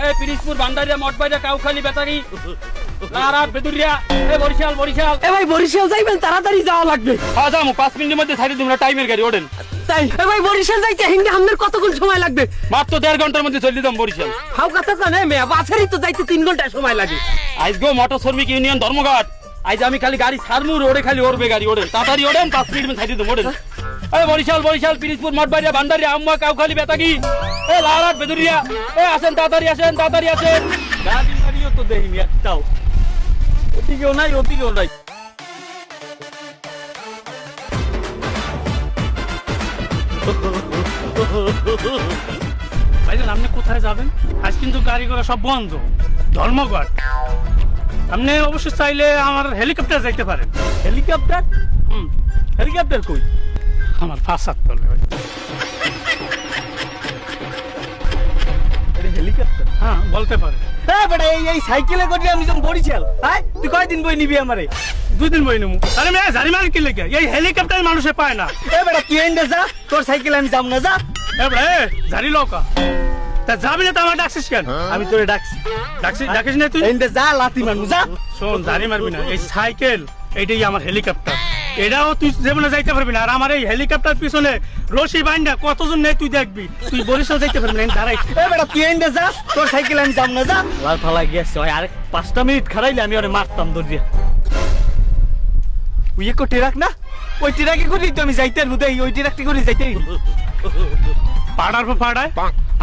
এই পিরিজপুর ভান্ডারিয়া মঠবাড়িয়া কাউখালী বেতারি লারাত বেদুরিয়া এই বরিশাল বরিশাল। এ ভাই বরিশাল যাইবেন, তাড়াতাড়ি যাওয়া লাগবে। হ্যাঁ যাবো, 5 মিনিটের মধ্যে ছাড়ি দিন, টাইমের গাড়ি ওঠেন। তাই এ ভাই বরিশাল যাইতে হিন্দি আমাদের কতক্ষণ সময় লাগবে? মাত্র 1.5 ঘন্টার মধ্যে চলে দিতাম বরিশাল। হাউ কথা জানে মেয়া, বাছারই তো যাইতে 3 ঘন্টা সময় লাগে। আজ গো মোটর শ্রমিক ইউনিয়ন ধর্মঘট, আজ আমি খালি গাড়ি ছাড়মু, রোডে খালি ওড়বে গাড়ি, ওড়েন তাড়াতাড়ি ওড়েন, 5 মিনিট মধ্যে ছাড়ি দিতাম ওড়েন। এই বরিশাল বরিশাল পিরিজপুর মঠবাড়িয়া ভান্ডারিয়া আম্মা কাউখালী বেতাগি এই লারাত বেদুরিয়া এই আসেন, তাড়াতাড়ি আসেন, তাড়াতাড়ি আসেন। গাড়িও তো দেখিনি একটাও, ওদিকেও নাই ওদিকেও নাই। ভাইজান আপনি কোথায় যাবেন? আজ কিন্তু গাড়ি ঘোড়া সব বন্ধ, ধর্মঘট। আপনি অবশ্যই চাইলে আমার হেলিকপ্টার যাইতে পারেন। হেলিকপ্টার? হেলিকপ্টার কই? আমার ফাঁসাত করবে ভাই। হেলিকপ্টার? হ্যাঁ বলতে পারে। এই সাইকেলে করে আমি যখন বরিশাল, হ্যাঁ তুই কয়দিন বই নিবি আমারে? 2 দিন বই নেবো। আরে মেয়ে জানি মার কি লেগে, এই হেলিকপ্টার মানুষে পায় না। এ বেটা তুই এন্ডে যা, তোর সাইকেলে আমি যাব না, যা। জানি লকা তা যাবি না তো আমার ডাকছিস কেন? আমি তোরে ডাকছি, ডাকিস না তুই? এন্ডে যা, লাথি মারবো, যা। শোন জানি মারবি না, এই সাইকেল এইটাই আমার হেলিকপ্টার, এটাও তুই জীবনে যাইতে পারবি না। আর আমার এই হেলিকপ্টার পিছনে রশি বাইন্দা কতজন নেই তুই দেখবি, তুই বরিশাল যাইতে পারবি না। দাঁড়াই এ বেটা তুই এন্ডে যা, তোর সাইকেলে আমি যাব না, যা। লাল ফালা গেছে ওই, আরে 5টা মিনিট খারাইলে আমি ওরে মারতাম দরিয়া। ওই এক টিরাক না, ওই টিরাকে করি তো আমি যাইতে নুদাই, ওই টিরাকটি করি যাইতে। পাড়ার পর পাড়ায়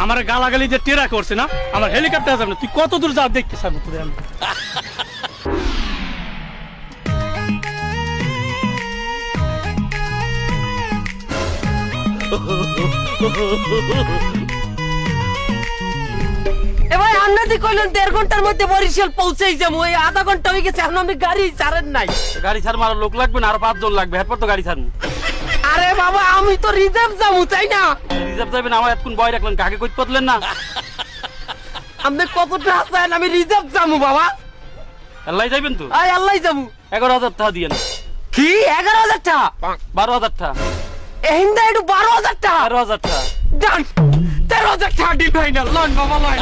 আমার গালাগালি যে টেরা করছে না, আমার হেলিকপ্টার যাবে না। তুই কত দূর যা দেখতে চাবো তোদের আমি। এ ভাই আন্নাদি কইলেন 1.5 ঘন্টার মধ্যে বরিশাল পৌঁছেই যাবো, এই আধা ঘন্টা হয়ে গেছে এখন আপনি গাড়ি ছাড়েন নাই। গাড়ি ছাড় মারা লোক লাগবে না, আরো 5 জন লাগবে, এরপর তো গাড়ি ছাড়বো। আরে বাবা আমি তো রিজার্ভ যাবো, তাই না? রিজার্ভ যাবেন, আমার এতক্ষণ বয় রাখলেন, কাকে কইতে পারলেন না? আপনি কতটা আছেন? আমি রিজার্ভ যাবো বাবা। আল্লাহ যাইবেন তো? আয় আল্লাহ যাবো। 11,000 টাকা দিয়েন। কি 11,000 টাকা? 12,000 টাকা। এহিন্দা একটু 12,000 টাকা। 13,000 টাকা। ডান 13,000 টাকা ডিল ফাইনাল। লন বাবা লন।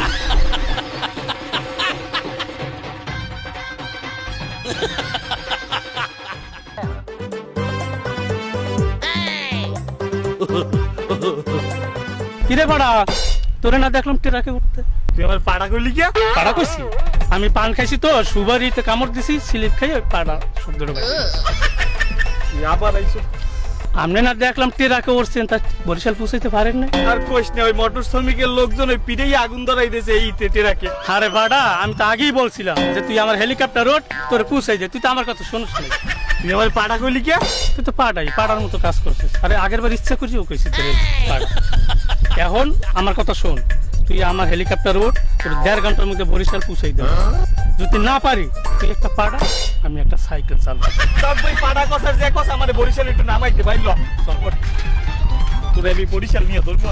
কিরে পাড়া, তোরে না দেখলাম টেরাকে উঠতে? তুই আমার পাড়া কইলি কি? পাড়া করছি আমি, পান খাইছি তো সুবারিতে কামড় দিছি, স্লিপ খাই ওই পাড়া শব্দটা বাইরে। তুই আবার আইছো। আপনি না দেখলাম টেরাকে উঠছেন, তা বরিশাল পৌঁছাইতে পারেন না? আর কোশ না, ওই মোটর শ্রমিকের লোকজন ওই পিঠেই আগুন ধরাই দিয়েছে এই টেরাকে। আরে বাড়া, আমি তো আগেই বলছিলাম যে তুই আমার হেলিকপ্টার ওঠ, তোরে পৌঁছাই যায়। তুই তো আমার কথা শুনিস না। তুই আমার পাড়া কইলি কি? তুই তো পাড়ার মতো কাজ করছিস। আরে আগের বার ইচ্ছা করছিও কইছি তোর পাড়া। এখন আমার কথা শোন, তুই আমার হেলিকপ্টার ওঠ, তোর 1.5 ঘন্টার মধ্যে বরিশাল পৌঁছাই দেব। যদি না পারি তুই একটা পাড়া, আমি একটা সাইকেল চালাবো। সব ওই পাড়া কথার যে কথা আমারে বরিশাল একটু নামাইতে ভাই, ল চল তোরে আমি বরিশাল নিয়ে ধরবো।